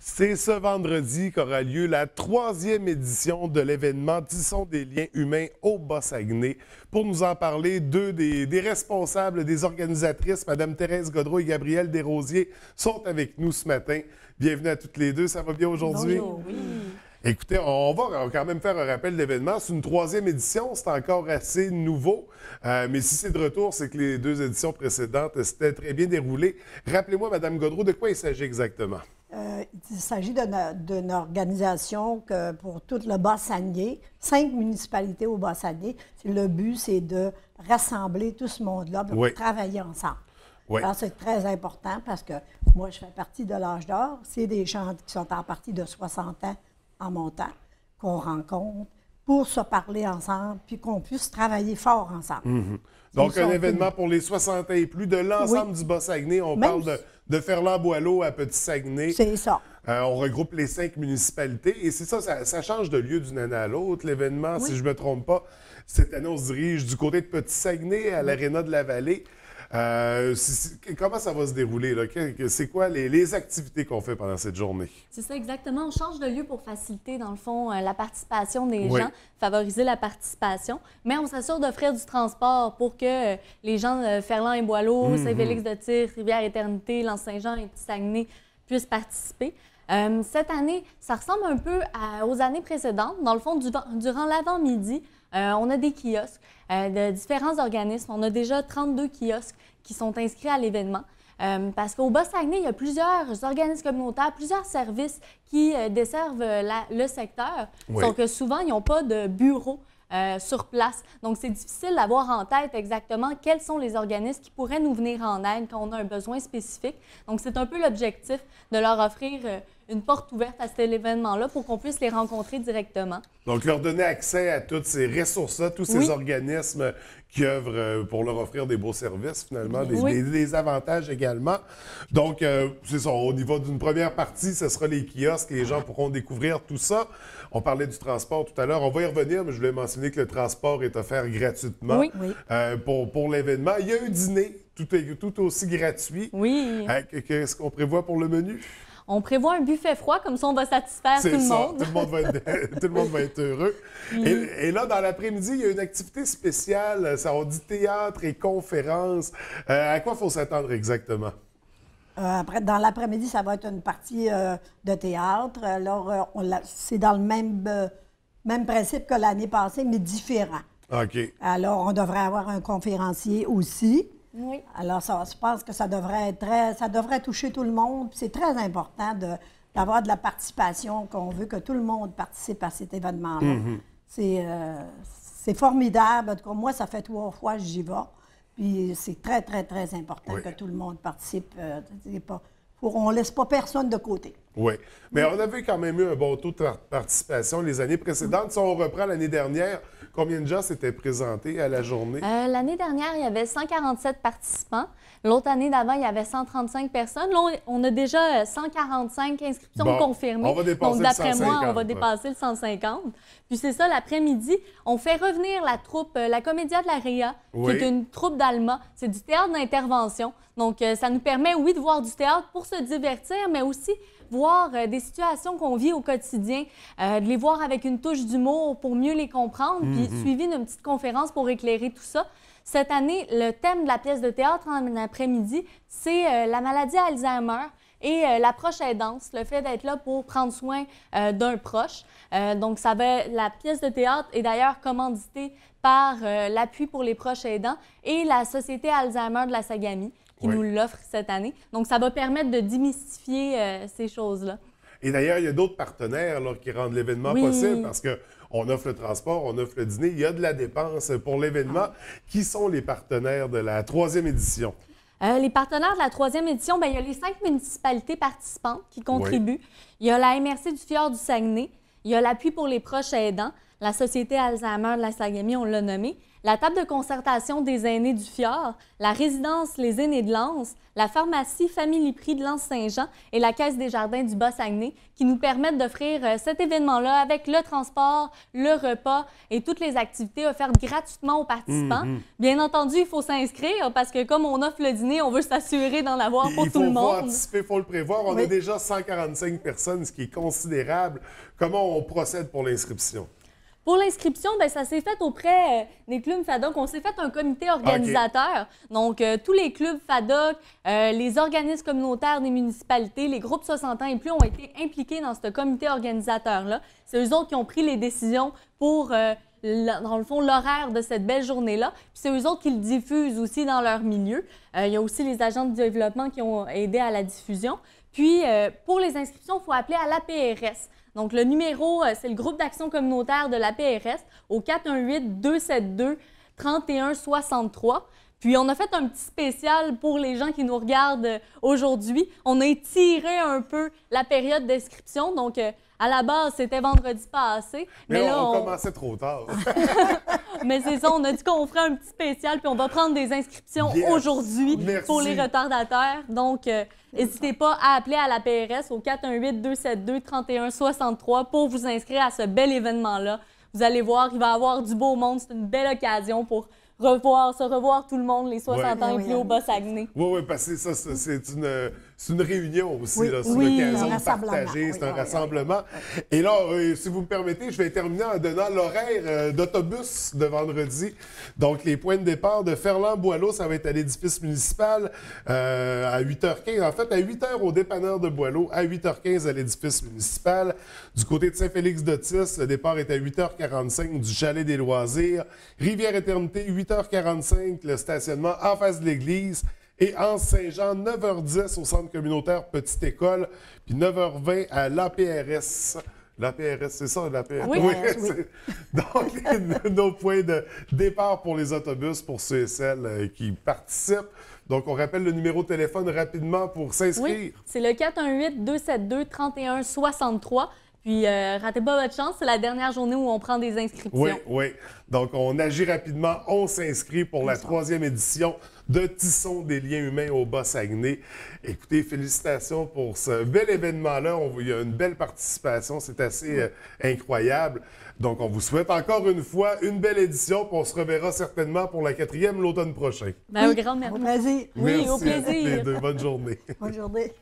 C'est ce vendredi qu'aura lieu la 3e édition de l'événement Tissons des liens humains au Bas-Saguenay. Pour nous en parler, deux des responsables, des organisatrices, Mme Thérèse Godreau et Gabrielle Desrosiers, sont avec nous ce matin. Bienvenue à toutes les deux. Ça va bien aujourd'hui? Bonjour, oui. Écoutez, on va quand même faire un rappel de l'événement. C'est une 3e édition, c'est encore assez nouveau. Mais si c'est de retour, c'est que les 2 éditions précédentes s'étaient très bien déroulées. Rappelez-moi, Mme Godreau, de quoi il s'agit exactement? Il s'agit d'une organisation que pour tout le Bas-Saguenay, 5 municipalités au Bas-Saguenay. Le but, c'est de rassembler tout ce monde-là pour travailler ensemble. Oui. Alors, c'est très important parce que moi, je fais partie de l'âge d'or. C'est des gens qui sont en partie de 60 ans en montant qu'on rencontre pour se parler ensemble puis qu'on puisse travailler fort ensemble. Mm-hmm. Donc, un événement pour les 60 ans et plus de l'ensemble du Bas-Saguenay. On parle de Ferland-Boileau à Petit-Saguenay. C'est ça. On regroupe les 5 municipalités et c'est ça change de lieu d'une année à l'autre. L'événement, si je ne me trompe pas, cette année, on se dirige du côté de Petit-Saguenay à l'Aréna de la Vallée. Comment ça va se dérouler, là? C'est quoi les activités qu'on fait pendant cette journée? C'est ça, exactement. On change de lieu pour faciliter, dans le fond, la participation des gens, favoriser la participation, mais on s'assure d'offrir du transport pour que les gens de Ferland et Boileau, Saint-Félix-de-Tyr, Rivière-Éternité, L'Anse-Saint-Jean et Petit-Saguenay puissent participer. Cette année, ça ressemble un peu aux années précédentes. Dans le fond, durant l'avant-midi, on a des kiosques de différents organismes. On a déjà 32 kiosques qui sont inscrits à l'événement. Parce qu'au Bas-Saguenay, il y a plusieurs organismes communautaires, plusieurs services qui desservent le secteur. Donc, souvent, ils n'ont pas de bureau sur place. Donc, c'est difficile d'avoir en tête exactement quels sont les organismes qui pourraient nous venir en aide quand on a un besoin spécifique. Donc, c'est un peu l'objectif de leur offrir une porte ouverte à cet événement-là pour qu'on puisse les rencontrer directement. Donc, leur donner accès à toutes ces ressources-là, tous ces organismes qui œuvrent pour leur offrir des beaux services, finalement, des avantages également. Donc, c'est ça, au niveau d'une première partie, ce sera les kiosques et les gens pourront découvrir tout ça. On parlait du transport tout à l'heure. On va y revenir, mais je voulais mentionner que le transport est offert gratuitement pour l'événement. Il y a un dîner, tout aussi gratuit. Oui. Qu'est-ce qu'on prévoit pour le menu? On prévoit un buffet froid, comme ça on va satisfaire tout le monde. Tout le monde va être heureux. Et là, dans l'après-midi, il y a une activité spéciale. Ça, on dit théâtre et conférences. À quoi il faut s'attendre exactement? Après, dans l'après-midi, ça va être une partie de théâtre. Alors, c'est dans le même principe que l'année passée, mais différent. OK. Alors, on devrait avoir un conférencier aussi. Oui. Alors, je pense que ça devrait toucher tout le monde. C'est très important d'avoir de la participation, qu'on veut que tout le monde participe à cet événement-là. C'est formidable. En tout cas, moi, ça fait 3 fois que j'y vais. Puis c'est très, très, très important que tout le monde participe. On ne laisse pas personne de côté. Oui. Mais on avait quand même eu un bon taux de participation les années précédentes. Si on reprend l'année dernière, combien de gens s'étaient présentés à la journée? L'année dernière, il y avait 147 participants. L'autre année d'avant, il y avait 135 personnes. Là, on a déjà 145 inscriptions confirmées. On va dépasser donc, d'après le 150, moi, on va dépasser le 150. Puis c'est ça, l'après-midi, on fait revenir la troupe, la Comédia de la Ria, qui est une troupe d'Alma. C'est du théâtre d'intervention. Donc, ça nous permet, oui, de voir du théâtre pour se divertir, mais aussi voir des situations qu'on vit au quotidien, de les voir avec une touche d'humour pour mieux les comprendre, puis suivi d'une petite conférence pour éclairer tout ça. Cette année, le thème de la pièce de théâtre en après-midi, c'est la maladie Alzheimer et l'approche aidance, le fait d'être là pour prendre soin d'un proche. Donc, la pièce de théâtre est d'ailleurs commanditée par l'Appui pour les proches aidants et la Société Alzheimer de la Sagami, qui nous l'offre cette année. Donc, ça va permettre de démystifier ces choses-là. Et d'ailleurs, il y a d'autres partenaires là, qui rendent l'événement possible parce qu'on offre le transport, on offre le dîner, il y a de la dépense pour l'événement. Qui sont les partenaires de la 3e édition? Les partenaires de la 3e édition, bien, il y a les 5 municipalités participantes qui contribuent. Il y a la MRC du Fjord du Saguenay, il y a l'Appui pour les proches aidants, la Société Alzheimer de la Sagami, on l'a nommé, la table de concertation des aînés du Fjord, la résidence Les Aînés de Lens, la pharmacie Famille Prix de Lens-Saint-Jean et la Caisse des Jardins du Bas-Saguenay qui nous permettent d'offrir cet événement-là avec le transport, le repas et toutes les activités offertes gratuitement aux participants. Bien entendu, il faut s'inscrire parce que comme on offre le dîner, on veut s'assurer d'en avoir pour tout le monde. Il faut anticiper, il faut le prévoir. On a déjà 145 personnes, ce qui est considérable. Comment on procède pour l'inscription? Pour l'inscription, bien, ça s'est fait auprès des clubs FADOC. On s'est fait un comité organisateur. Donc, tous les clubs FADOC, les organismes communautaires des municipalités, les groupes 60 ans et plus ont été impliqués dans ce comité organisateur-là. C'est eux autres qui ont pris les décisions pour, dans le fond, l'horaire de cette belle journée-là. Puis c'est eux autres qui le diffusent aussi dans leur milieu. Il y a aussi les agents de développement qui ont aidé à la diffusion. Puis, pour les inscriptions, il faut appeler à l'APRS. Donc, le numéro, c'est le groupe d'action communautaire de l'APRS au 418-272-3163. Puis, on a fait un petit spécial pour les gens qui nous regardent aujourd'hui. On a étiré un peu la période d'inscription. Donc, à la base, c'était vendredi passé. Mais là, on commençait trop tard. Mais c'est ça, on a dit qu'on ferait un petit spécial, puis on va prendre des inscriptions aujourd'hui pour les retardataires. Donc, n'hésitez pas à appeler à la PRS au 418-272-3163 pour vous inscrire à ce bel événement-là. Vous allez voir, il va y avoir du beau monde. C'est une belle occasion pour se revoir tout le monde, les 60 ans et plus au Bas-Saguenay. Oui, parce que ça, c'est une réunion aussi. C'est une occasion de partager, c'est un rassemblement. Et là, si vous me permettez, je vais terminer en donnant l'horaire d'autobus de vendredi. Donc, les points de départ de Ferland-Boileau, ça va être à l'édifice municipal à 8h15. En fait, à 8h au dépanneur de Boileau, à 8h15 à l'édifice municipal. Du côté de Saint-Félix-d'Otis, le départ est à 8h45 du Chalet des Loisirs. Rivière-Éternité, 8h45, le stationnement en face de l'église. Et Anse-Saint-Jean, 9h10 au centre communautaire Petite École, puis 9h20 à l'APRS. L'APRS, c'est ça, l'APRS? Oui. Donc, nos points de départ pour les autobus, pour ceux et celles qui participent. Donc, on rappelle le numéro de téléphone rapidement pour s'inscrire. Oui, c'est le 418-272-3163. Puis, ratez pas votre chance, c'est la dernière journée où on prend des inscriptions. Oui. Donc, on agit rapidement, on s'inscrit pour la 3e édition de Tissons des liens humains au Bas-Saguenay. Écoutez, félicitations pour ce bel événement-là. Il y a une belle participation, c'est assez incroyable. Donc, on vous souhaite encore une fois une belle édition, puis on se reverra certainement pour la 4e l'automne prochain. Un grand merci. Au plaisir. Oui, au plaisir. Bonne journée. Bonne journée.